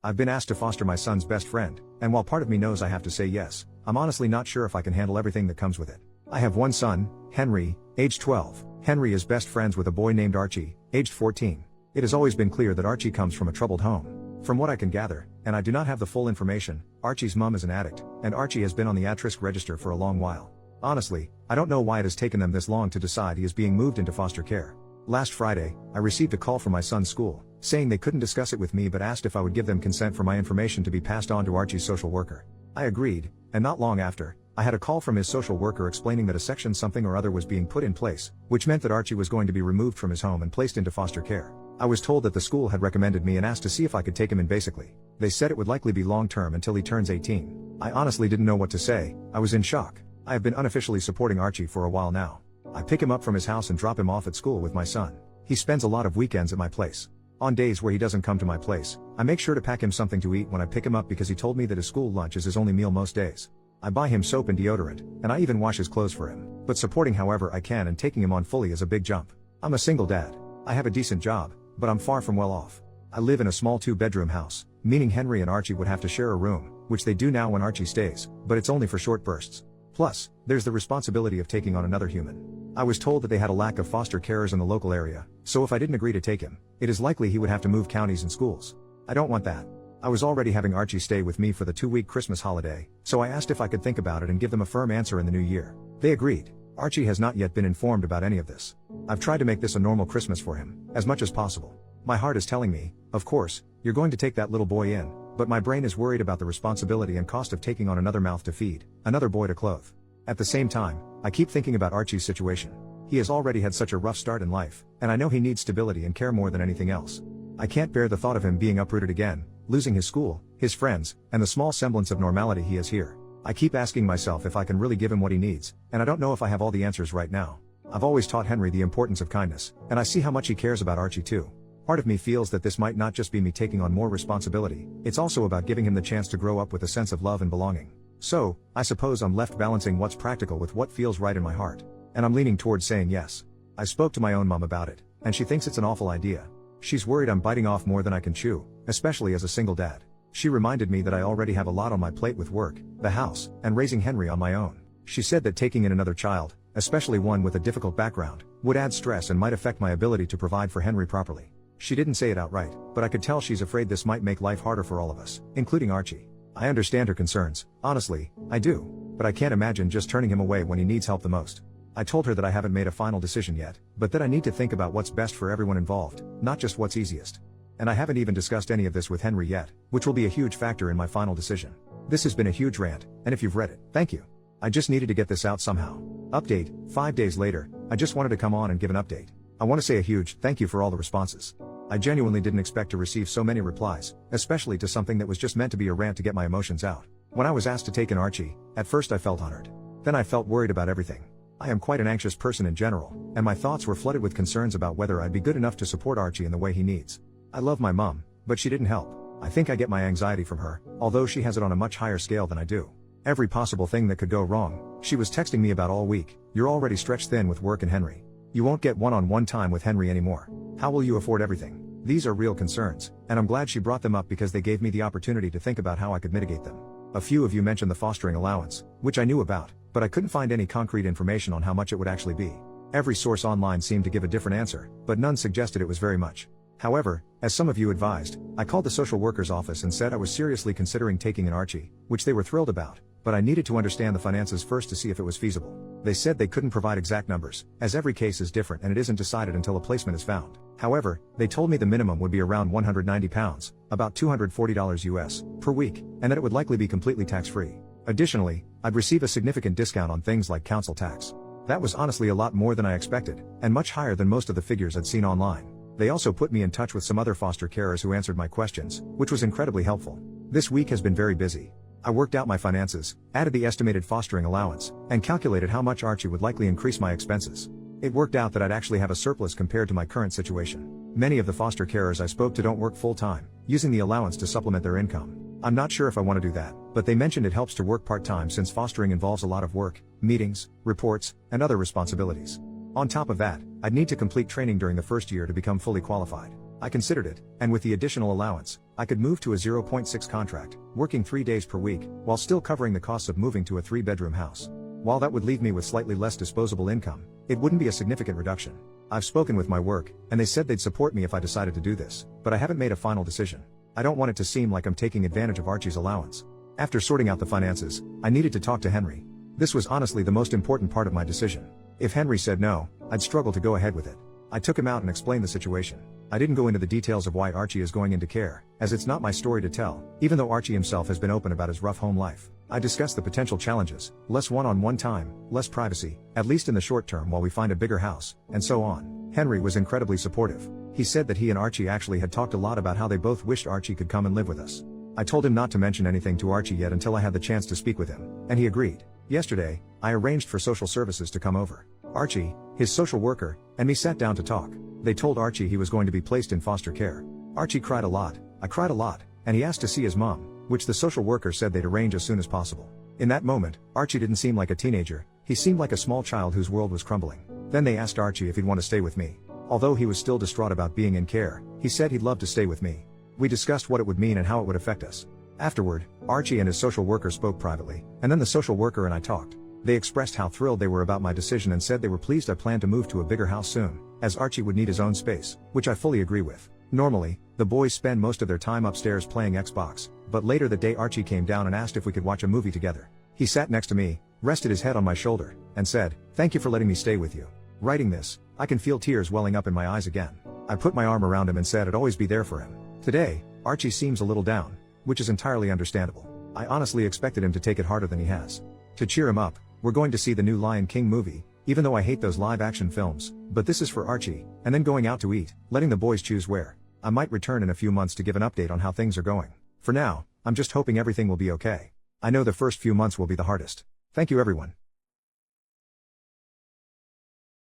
I've been asked to foster my son's best friend, and while part of me knows I have to say yes, I'm honestly not sure if I can handle everything that comes with it. I have one son, Henry, aged 12. Henry is best friends with a boy named Archie, aged 14. It has always been clear that Archie comes from a troubled home. From what I can gather, and I do not have the full information, Archie's mom is an addict, and Archie has been on the at-risk register for a long while. Honestly, I don't know why it has taken them this long to decide he is being moved into foster care. Last Friday, I received a call from my son's school, saying they couldn't discuss it with me but asked if I would give them consent for my information to be passed on to Archie's social worker. I agreed, and not long after, I had a call from his social worker explaining that a section something or other was being put in place, which meant that Archie was going to be removed from his home and placed into foster care. I was told that the school had recommended me and asked to see if I could take him in basically. They said it would likely be long-term until he turns 18. I honestly didn't know what to say, I was in shock. I have been unofficially supporting Archie for a while now. I pick him up from his house and drop him off at school with my son. He spends a lot of weekends at my place. On days where he doesn't come to my place, I make sure to pack him something to eat when I pick him up because he told me that his school lunch is his only meal most days. I buy him soap and deodorant, and I even wash his clothes for him. But supporting however I can and taking him on fully is a big jump. I'm a single dad. I have a decent job, but I'm far from well off. I live in a small 2-bedroom house, meaning Henry and Archie would have to share a room, which they do now when Archie stays, but it's only for short bursts. Plus, there's the responsibility of taking on another human. I was told that they had a lack of foster carers in the local area, so if I didn't agree to take him, it is likely he would have to move counties and schools. I don't want that. I was already having Archie stay with me for the 2-week Christmas holiday, so I asked if I could think about it and give them a firm answer in the new year. They agreed. Archie has not yet been informed about any of this. I've tried to make this a normal Christmas for him, as much as possible. My heart is telling me, of course, you're going to take that little boy in, but my brain is worried about the responsibility and cost of taking on another mouth to feed, another boy to clothe. At the same time, I keep thinking about Archie's situation. He has already had such a rough start in life, and I know he needs stability and care more than anything else. I can't bear the thought of him being uprooted again, losing his school, his friends, and the small semblance of normality he has here. I keep asking myself if I can really give him what he needs, and I don't know if I have all the answers right now. I've always taught Henry the importance of kindness, and I see how much he cares about Archie too. Part of me feels that this might not just be me taking on more responsibility, it's also about giving him the chance to grow up with a sense of love and belonging. So, I suppose I'm left balancing what's practical with what feels right in my heart. And I'm leaning towards saying yes. I spoke to my own mom about it, and she thinks it's an awful idea. She's worried I'm biting off more than I can chew, especially as a single dad. She reminded me that I already have a lot on my plate with work, the house, and raising Henry on my own. She said that taking in another child, especially one with a difficult background, would add stress and might affect my ability to provide for Henry properly. She didn't say it outright, but I could tell she's afraid this might make life harder for all of us, including Archie. I understand her concerns, honestly, I do, but I can't imagine just turning him away when he needs help the most. I told her that I haven't made a final decision yet, but that I need to think about what's best for everyone involved, not just what's easiest. And I haven't even discussed any of this with Henry yet, which will be a huge factor in my final decision. This has been a huge rant, and if you've read it, thank you. I just needed to get this out somehow. Update, 5 days later, I just wanted to come on and give an update. I want to say a huge thank you for all the responses. I genuinely didn't expect to receive so many replies, especially to something that was just meant to be a rant to get my emotions out. When I was asked to take in Archie, at first I felt honored. Then I felt worried about everything. I am quite an anxious person in general, and my thoughts were flooded with concerns about whether I'd be good enough to support Archie in the way he needs. I love my mom, but she didn't help. I think I get my anxiety from her, although she has it on a much higher scale than I do. Every possible thing that could go wrong, she was texting me about all week. You're already stretched thin with work and Henry. You won't get one-on-one time with Henry anymore. How will you afford everything? These are real concerns, and I'm glad she brought them up because they gave me the opportunity to think about how I could mitigate them. A few of you mentioned the fostering allowance, which I knew about, but I couldn't find any concrete information on how much it would actually be. Every source online seemed to give a different answer, but none suggested it was very much. However, as some of you advised, I called the social worker's office and said I was seriously considering taking in Archie, which they were thrilled about, but I needed to understand the finances first to see if it was feasible. They said they couldn't provide exact numbers, as every case is different and it isn't decided until a placement is found. However, they told me the minimum would be around £190, about $240 US, per week, and that it would likely be completely tax-free. Additionally, I'd receive a significant discount on things like council tax. That was honestly a lot more than I expected, and much higher than most of the figures I'd seen online. They also put me in touch with some other foster carers who answered my questions, which was incredibly helpful. This week has been very busy. I worked out my finances, added the estimated fostering allowance, and calculated how much Archie would likely increase my expenses. It worked out that I'd actually have a surplus compared to my current situation. Many of the foster carers I spoke to don't work full-time, using the allowance to supplement their income. I'm not sure if I want to do that, but they mentioned it helps to work part-time since fostering involves a lot of work, meetings, reports, and other responsibilities. On top of that, I'd need to complete training during the first year to become fully qualified. I considered it, and with the additional allowance, I could move to a 0.6 contract, working 3 days per week, while still covering the costs of moving to a 3-bedroom house. While that would leave me with slightly less disposable income, it wouldn't be a significant reduction. I've spoken with my work, and they said they'd support me if I decided to do this, but I haven't made a final decision. I don't want it to seem like I'm taking advantage of Archie's allowance. After sorting out the finances, I needed to talk to Henry. This was honestly the most important part of my decision. If Henry said no, I'd struggle to go ahead with it. I took him out and explained the situation. I didn't go into the details of why Archie is going into care, as it's not my story to tell, even though Archie himself has been open about his rough home life. I discussed the potential challenges, less one-on-one time, less privacy, at least in the short term while we find a bigger house, and so on. Henry was incredibly supportive. He said that he and Archie actually had talked a lot about how they both wished Archie could come and live with us. I told him not to mention anything to Archie yet until I had the chance to speak with him, and he agreed. Yesterday, I arranged for social services to come over. Archie, his social worker, and me sat down to talk. They told Archie he was going to be placed in foster care. Archie cried a lot, I cried a lot, and he asked to see his mom, which the social worker said they'd arrange as soon as possible. In that moment, Archie didn't seem like a teenager, he seemed like a small child whose world was crumbling. Then they asked Archie if he'd want to stay with me. Although he was still distraught about being in care, he said he'd love to stay with me. We discussed what it would mean and how it would affect us. Afterward, Archie and his social worker spoke privately, and then the social worker and I talked. They expressed how thrilled they were about my decision and said they were pleased I planned to move to a bigger house soon, as Archie would need his own space, which I fully agree with. Normally, the boys spend most of their time upstairs playing Xbox, but later that day Archie came down and asked if we could watch a movie together. He sat next to me, rested his head on my shoulder, and said, "Thank you for letting me stay with you." Writing this, I can feel tears welling up in my eyes again. I put my arm around him and said I'd always be there for him. Today, Archie seems a little down, which is entirely understandable. I honestly expected him to take it harder than he has. To cheer him up, we're going to see the new Lion King movie, even though I hate those live-action films, but this is for Archie, and then going out to eat, letting the boys choose where. I might return in a few months to give an update on how things are going. For now, I'm just hoping everything will be okay. I know the first few months will be the hardest. Thank you everyone.